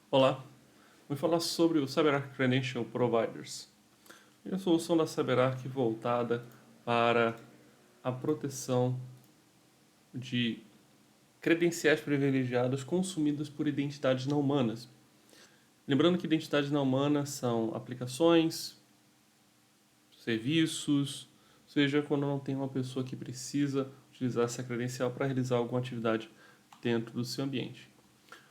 Olá, vou falar sobre o CyberArk Credential Providers. É a solução da CyberArk voltada para a proteção de credenciais privilegiadas consumidas por identidades não humanas. Lembrando que identidades não humanas são aplicações, serviços, seja quando não tem uma pessoa que precisa utilizar essa credencial para realizar alguma atividade dentro do seu ambiente.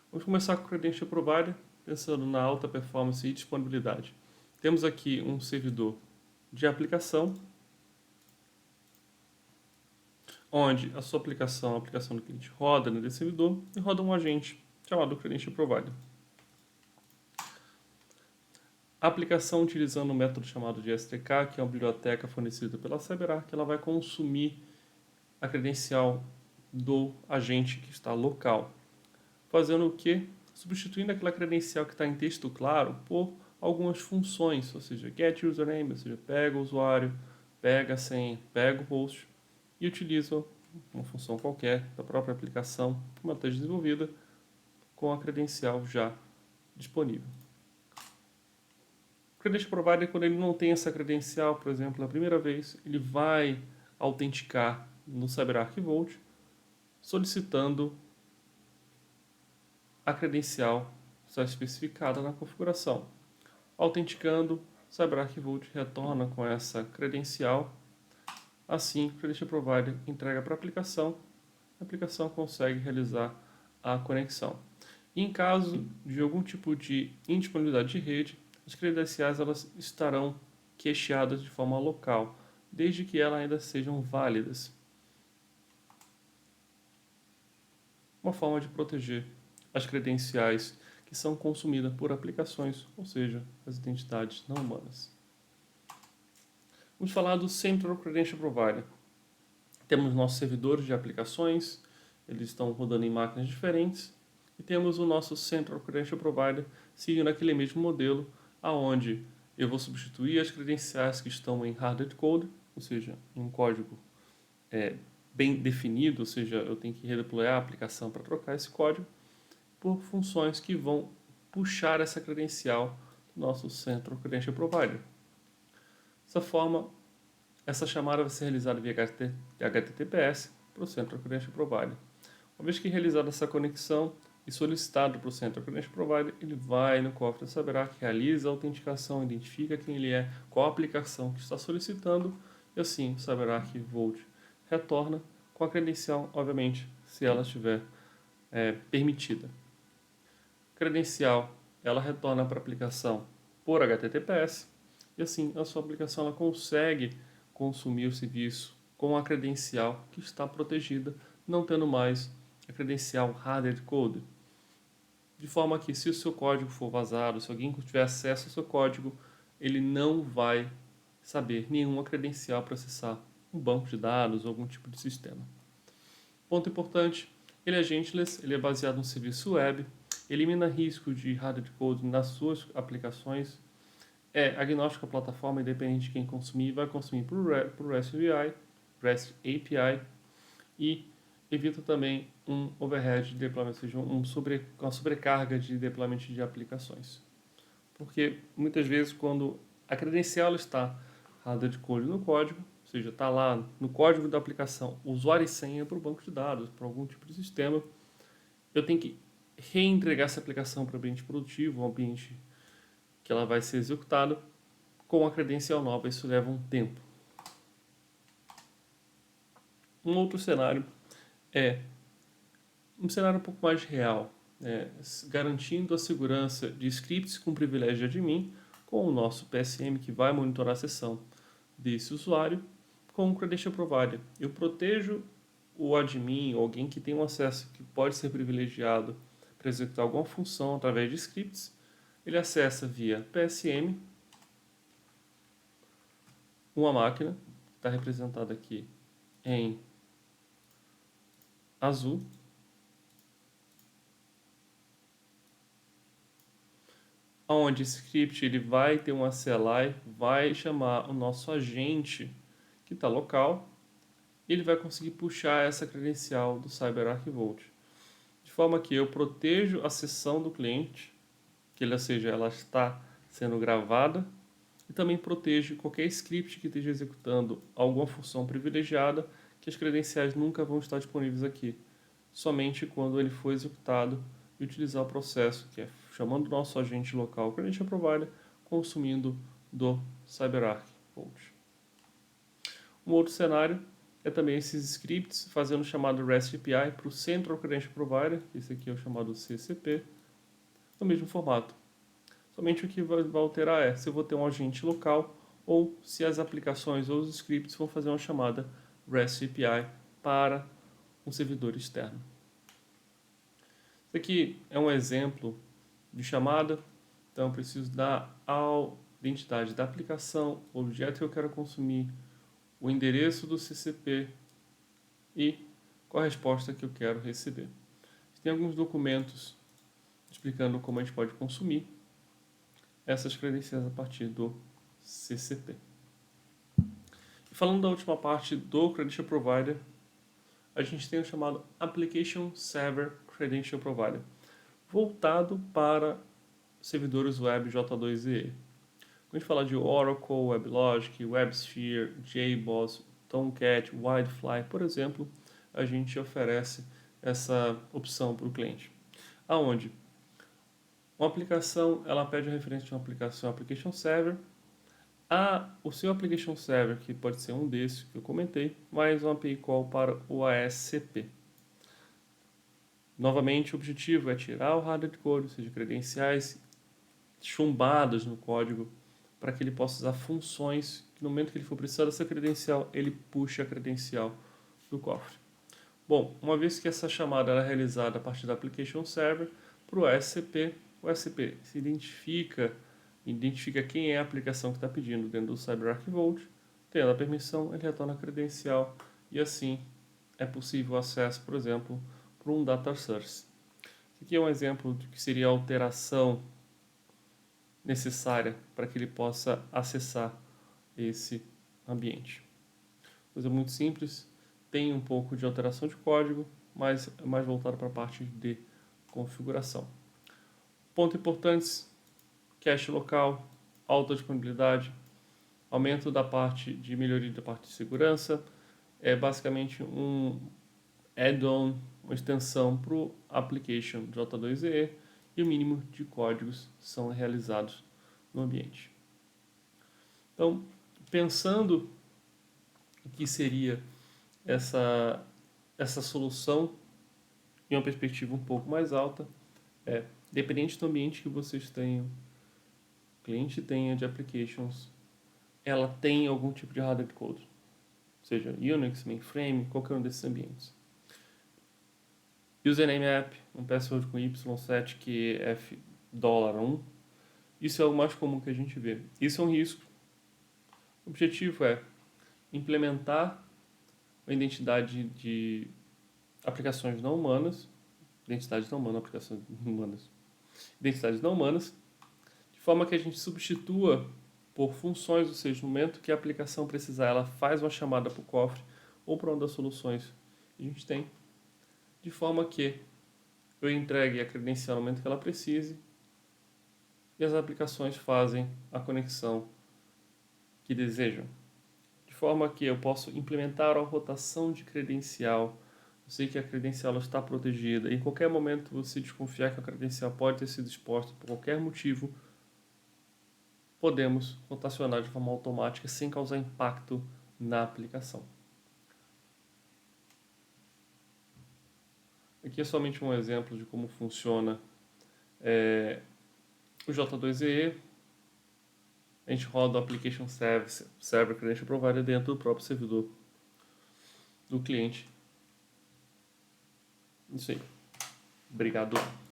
Vamos começar com o Credential Provider, pensando na alta performance e disponibilidade. Temos aqui um servidor de aplicação, onde a sua aplicação, a aplicação do cliente, roda nesse servidor e roda um agente chamado Credential Provider. A aplicação, utilizando um método chamado de SDK, que é uma biblioteca fornecida pela CyberArk, ela vai consumir a credencial do agente que está local. Fazendo o quê? Substituindo aquela credencial que está em texto claro por algumas funções, ou seja, get username, ou seja, pega o usuário, pega a senha, pega o host e utiliza uma função qualquer da própria aplicação, como ela está desenvolvida, com a credencial já disponível. O Credential Provider, quando ele não tem essa credencial, por exemplo, na primeira vez, ele vai autenticar no CyberArk Vault, solicitando a credencial está especificada na configuração. Autenticando, CyberArk Vault retorna com essa credencial. Assim, o Credential Provider entrega para a aplicação consegue realizar a conexão. Em caso de algum tipo de indisponibilidade de rede, as credenciais elas estarão cacheadas de forma local, desde que elas ainda sejam válidas. Uma forma de proteger as credenciais que são consumidas por aplicações, ou seja, as identidades não humanas. Vamos falar do Central Credential Provider. Temos nossos servidores de aplicações, eles estão rodando em máquinas diferentes, e temos o nosso Central Credential Provider seguindo aquele mesmo modelo, aonde eu vou substituir as credenciais que estão em hardware code, ou seja, em um código bem definido, ou seja, eu tenho que redeployar a aplicação para trocar esse código, por funções que vão puxar essa credencial do nosso Central Credential Provider. Dessa forma, essa chamada vai ser realizada via HTTPS para o Central Credential Provider. Uma vez que realizada essa conexão e solicitado para o Central Credential Provider, ele vai no cofre da CyberArk, realiza a autenticação, identifica quem ele é, qual a aplicação que está solicitando, e assim o CyberArk Vault retorna com a credencial, obviamente, se ela estiver permitida. Credencial, ela retorna para a aplicação por HTTPS, e assim a sua aplicação ela consegue consumir o serviço com a credencial que está protegida, não tendo mais a credencial hardware code. De forma que, se o seu código for vazado, se alguém tiver acesso ao seu código, ele não vai saber nenhuma credencial para acessar um banco de dados ou algum tipo de sistema. Ponto importante, ele é agentless, ele é baseado no serviço web, elimina risco de hardware code nas suas aplicações, é agnóstico à plataforma, independente de quem consumir, vai consumir por REST API e evita também um overhead de deployment, ou seja, uma sobrecarga de deployment de aplicações. Porque muitas vezes quando a credencial está hardware code no código, ou seja, está lá no código da aplicação, usuário e senha para o banco de dados, para algum tipo de sistema, eu tenho que reentregar essa aplicação para o ambiente produtivo, um ambiente que ela vai ser executada com a credencial nova. Isso leva um tempo. Um outro cenário é um cenário um pouco mais real, garantindo a segurança de scripts com privilégio de admin, com o nosso PSM que vai monitorar a sessão desse usuário, com o Credential Provider. Eu protejo o admin ou alguém que tem um acesso que pode ser privilegiado para executar alguma função através de scripts. Ele acessa via PSM uma máquina, que está representada aqui em azul, onde esse script ele vai ter uma CLI, vai chamar o nosso agente que está local, e ele vai conseguir puxar essa credencial do CyberArk Vault. De forma que eu protejo a sessão do cliente, que ou seja, ela está sendo gravada, e também protege qualquer script que esteja executando alguma função privilegiada, que as credenciais nunca vão estar disponíveis aqui, somente quando ele for executado e utilizar o processo, que é chamando o nosso agente local Credential Provider, consumindo do CyberArk Vault. Um outro cenário é também esses scripts fazendo o chamado REST API para o Central Credential Provider, esse aqui é o chamado CCP, no mesmo formato. Somente o que vai alterar é se eu vou ter um agente local ou se as aplicações ou os scripts vão fazer uma chamada REST API para um servidor externo. Esse aqui é um exemplo de chamada, então eu preciso da identidade da aplicação, o objeto que eu quero consumir, o endereço do CCP e qual a resposta que eu quero receber. Tem alguns documentos explicando como a gente pode consumir essas credenciais a partir do CCP. E falando da última parte do Credential Provider, a gente tem o chamado Application Server Credential Provider, voltado para servidores web J2EE. Quando a gente fala de Oracle, WebLogic, WebSphere, JBoss, Tomcat, Wildfly, por exemplo, a gente oferece essa opção para o cliente. Aonde uma aplicação, ela pede a referência de uma aplicação, Application Server, o seu Application Server, que pode ser um desses que eu comentei, mais um API Call para o ASCP. Novamente, o objetivo é tirar o hardware code, ou seja, credenciais chumbadas no código, para que ele possa usar funções que no momento que ele for precisar dessa credencial, ele puxe a credencial do cofre. Bom, uma vez que essa chamada é realizada a partir da Application Server, para o ASCP, o ASCP se identifica quem é a aplicação que está pedindo dentro do CyberArk Vault, tendo a permissão, ele retorna a credencial e assim é possível o acesso, por exemplo, para um data source. Aqui é um exemplo do que seria a alteração necessária para que ele possa acessar esse ambiente. Coisa muito simples, tem um pouco de alteração de código, mas é mais voltado para a parte de configuração. Pontos importantes: cache local, alta disponibilidade, aumento da parte de melhoria da parte de segurança, é basicamente um add-on, uma extensão para o application J2EE e o mínimo de códigos são realizados no ambiente. Então, pensando o que seria essa solução em uma perspectiva um pouco mais alta, dependente do ambiente que vocês tenham, o cliente tenha de applications, ela tem algum tipo de hardware code, seja Unix, mainframe, qualquer um desses ambientes. Username app, um password com Y7QF$1, isso é o mais comum que a gente vê. Isso é um risco. O objetivo é implementar a identidade de aplicações não humanas, identidades não humanas, aplicações humanas, identidades não humanas, de forma que a gente substitua por funções, ou seja, no momento que a aplicação precisar, ela faz uma chamada para o cofre ou para uma das soluções que a gente tem, de forma que eu entregue a credencial no momento que ela precise e as aplicações fazem a conexão que desejam. De forma que eu posso implementar a rotação de credencial. Eu sei que a credencial está protegida. Em qualquer momento você desconfiar que a credencial pode ter sido exposta por qualquer motivo, podemos rotacionar de forma automática sem causar impacto na aplicação. Aqui é somente um exemplo de como funciona o J2EE. A gente roda o Application Server Credential Provider dentro do próprio servidor do cliente. Isso aí. Obrigado.